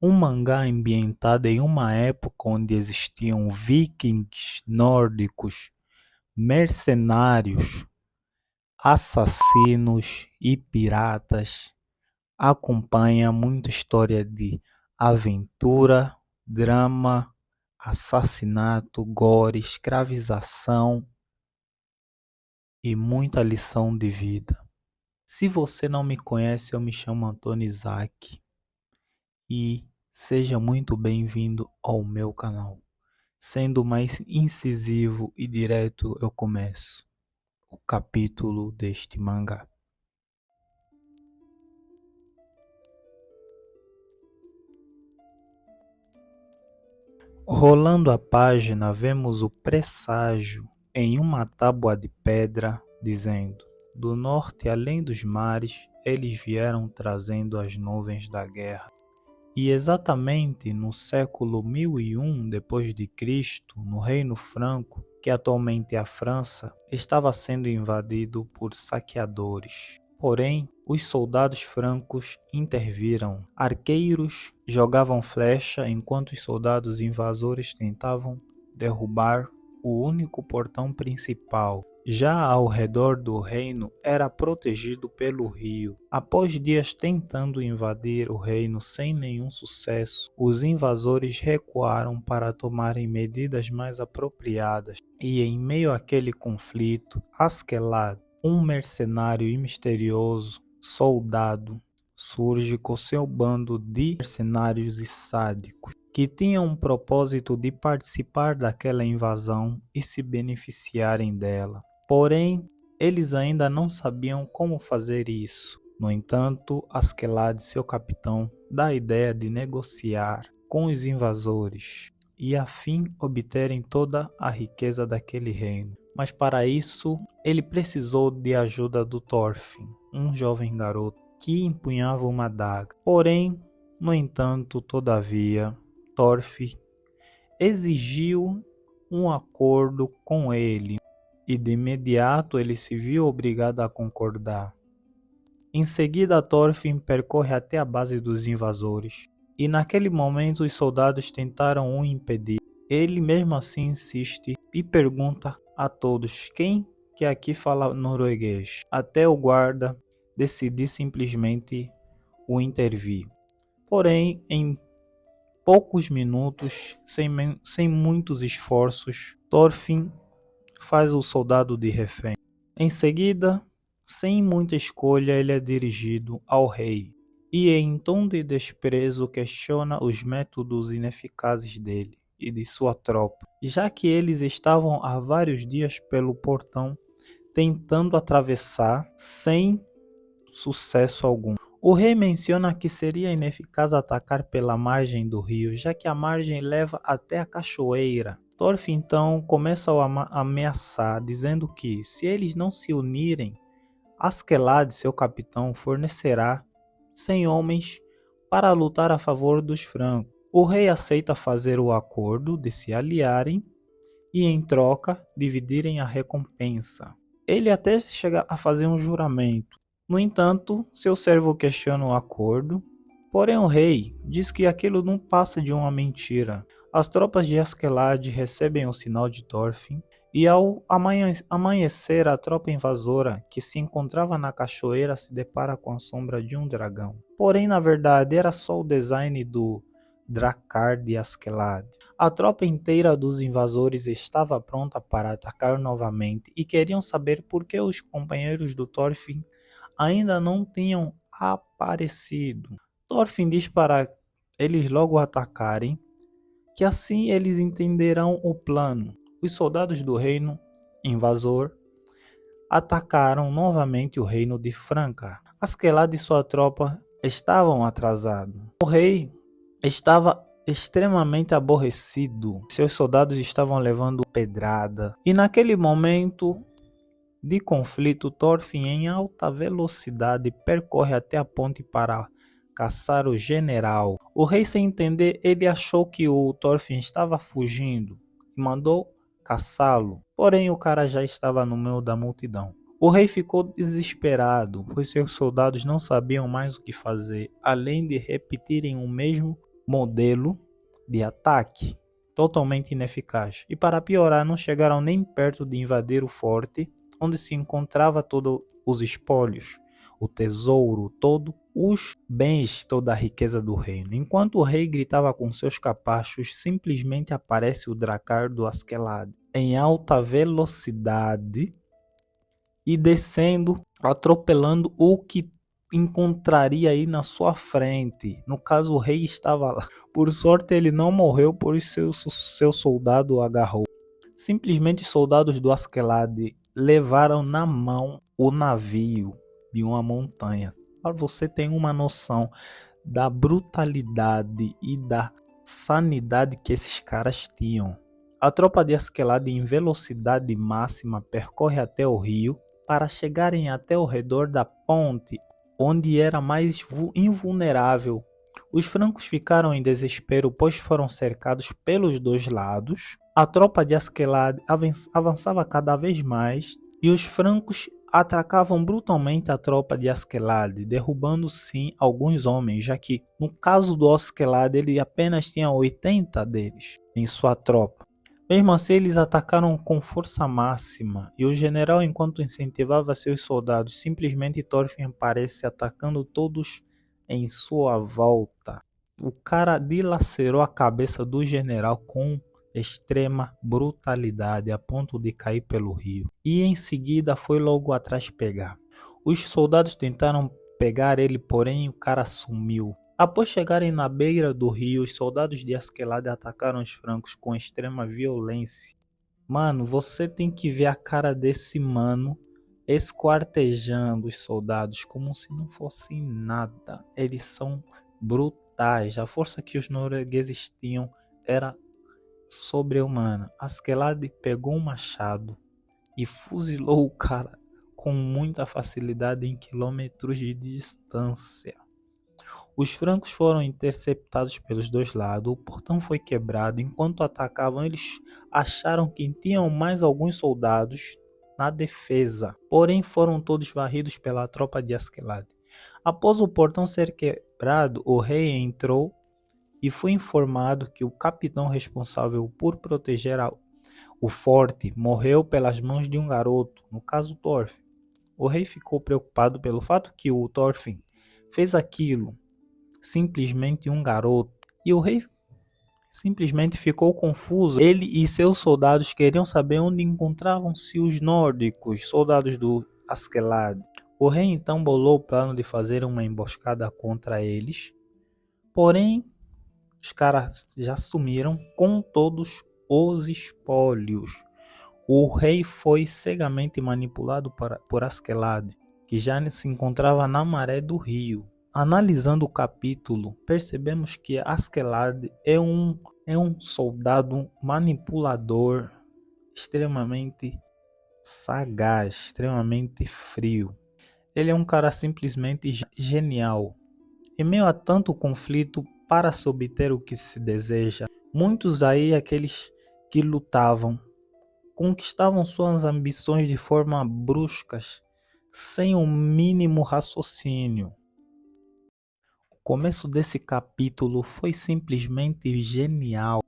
Um mangá ambientado em uma época onde existiam vikings nórdicos, mercenários, assassinos e piratas. Acompanha muita história de aventura, drama, assassinato, gore, escravização e muita lição de vida. Se você não me conhece, eu me chamo Antônio Isaac e seja muito bem-vindo ao meu canal. Sendo mais incisivo e direto, eu começo o capítulo deste mangá. Rolando a página, vemos o presságio em uma tábua de pedra, dizendo: do norte, além dos mares, eles vieram trazendo as nuvens da guerra. E exatamente no século 1001 depois de Cristo, no Reino Franco, que atualmente é a França, estava sendo invadido por saqueadores. Porém, os soldados francos interviram. Arqueiros jogavam flecha enquanto os soldados invasores tentavam derrubar o único portão principal. Já ao redor do reino era protegido pelo rio. Após dias tentando invadir o reino sem nenhum sucesso, os invasores recuaram para tomarem medidas mais apropriadas. E em meio àquele conflito, Askeladd, um mercenário e misterioso soldado, surge com seu bando de mercenários e sádicos, que tinham um propósito de participar daquela invasão e se beneficiarem dela. Porém, eles ainda não sabiam como fazer isso. No entanto, Askeladd, seu capitão, dá a ideia de negociar com os invasores e a fim obterem toda a riqueza daquele reino. Mas para isso, ele precisou de ajuda do Thorfinn, um jovem garoto que empunhava uma adaga. Porém, no entanto, todavia, Thorfinn exigiu um acordo com ele e de imediato ele se viu obrigado a concordar. Em seguida, Thorfinn percorre até a base dos invasores e naquele momento os soldados tentaram o impedir. Ele mesmo assim insiste e pergunta a todos quem que aqui fala norueguês, até o guarda decidir simplesmente o intervir. Porém, em poucos minutos, sem muitos esforços, Thorfinn faz o soldado de refém. Em seguida, sem muita escolha, ele é dirigido ao rei e em tom de desprezo questiona os métodos ineficazes dele e de sua tropa, já que eles estavam há vários dias pelo portão tentando atravessar sem sucesso algum. O rei menciona que seria ineficaz atacar pela margem do rio, já que a margem leva até a cachoeira. Thorfinn então começa a ameaçar, dizendo que, se eles não se unirem, Askeladd, seu capitão, fornecerá 100 homens para lutar a favor dos francos. O rei aceita fazer o acordo de se aliarem e, em troca, dividirem a recompensa. Ele até chega a fazer um juramento. No entanto, seu servo questiona o acordo, porém o rei diz que aquilo não passa de uma mentira. As tropas de Askeladd recebem o sinal de Thorfinn e ao amanhecer a tropa invasora que se encontrava na cachoeira se depara com a sombra de um dragão. Porém, na verdade, era só o design do Drakkar de Askeladd. A tropa inteira dos invasores estava pronta para atacar novamente e queriam saber por que os companheiros do Thorfinn ainda não tinham aparecido. Thorfinn diz para eles logo atacarem, que assim eles entenderão o plano. Os soldados do reino invasor atacaram novamente o reino de Franca. Askeladd e sua tropa estavam atrasados. O rei estava extremamente aborrecido. Seus soldados estavam levando pedrada. E naquele momento de conflito, Thorfinn, em alta velocidade, percorre até a ponte para caçar o general. O rei, sem entender, ele achou que o Thorfinn estava fugindo e mandou caçá-lo. Porém, o cara já estava no meio da multidão. O rei ficou desesperado, pois seus soldados não sabiam mais o que fazer, além de repetirem o mesmo modelo de ataque, totalmente ineficaz. E para piorar, não chegaram nem perto de invadir o forte, onde se encontrava todos os espólios, o tesouro, todos os bens, toda a riqueza do reino. Enquanto o rei gritava com seus capachos, simplesmente aparece o Drakkar do Askeladd em alta velocidade e descendo, atropelando o que encontraria aí na sua frente. No caso, o rei estava lá. Por sorte, ele não morreu, por seu soldado o agarrou. Simplesmente, soldados do Askeladd levaram na mão o navio de uma montanha. Para você ter uma noção da brutalidade e da sanidade que esses caras tinham. A tropa de Askeladd, em velocidade máxima, percorre até o rio para chegarem até o redor da ponte, onde era mais invulnerável. Os francos ficaram em desespero, pois foram cercados pelos dois lados. A tropa de Askeladd avançava cada vez mais e os francos atacavam brutalmente a tropa de Askeladd, derrubando sim alguns homens, já que no caso do Askeladd ele apenas tinha 80 deles em sua tropa. Mesmo assim, eles atacaram com força máxima, e o general, enquanto incentivava seus soldados, simplesmente Thorfinn aparece atacando todos em sua volta. O cara dilacerou a cabeça do general com extrema brutalidade, a ponto de cair pelo rio, e em seguida foi logo atrás pegar. Os soldados tentaram pegar ele, porém o cara sumiu. Após chegarem na beira do rio, os soldados de Askeladd atacaram os francos com extrema violência. Mano, você tem que ver a cara desse mano esquartejando os soldados como se não fossem nada. Eles são brutais. A força que os noruegueses tinham era sobre-humana. Askeladd pegou um machado e fuzilou o cara com muita facilidade em quilômetros de distância. Os francos foram interceptados pelos dois lados, o portão foi quebrado. Enquanto atacavam, eles acharam que tinham mais alguns soldados na defesa, porém foram todos varridos pela tropa de Askeladd. Após o portão ser quebrado, o rei entrou e foi informado que o capitão responsável por proteger o forte morreu pelas mãos de um garoto, no caso Thorfinn. O rei ficou preocupado pelo fato que o Thorfinn fez aquilo, simplesmente um garoto, e o rei simplesmente ficou confuso. Ele e seus soldados queriam saber onde encontravam-se os nórdicos, soldados do Askeladd. O rei então bolou o plano de fazer uma emboscada contra eles, porém os caras já sumiram com todos os espólios. O rei foi cegamente manipulado por Askeladd, que já se encontrava na maré do rio. Analisando o capítulo, percebemos que Askeladd é um soldado manipulador, extremamente sagaz, extremamente frio. Ele é um cara simplesmente genial. Em meio a tanto conflito para se obter o que se deseja, muitos aí, aqueles que lutavam, conquistavam suas ambições de forma bruscas, sem o mínimo raciocínio. O começo desse capítulo foi simplesmente genial.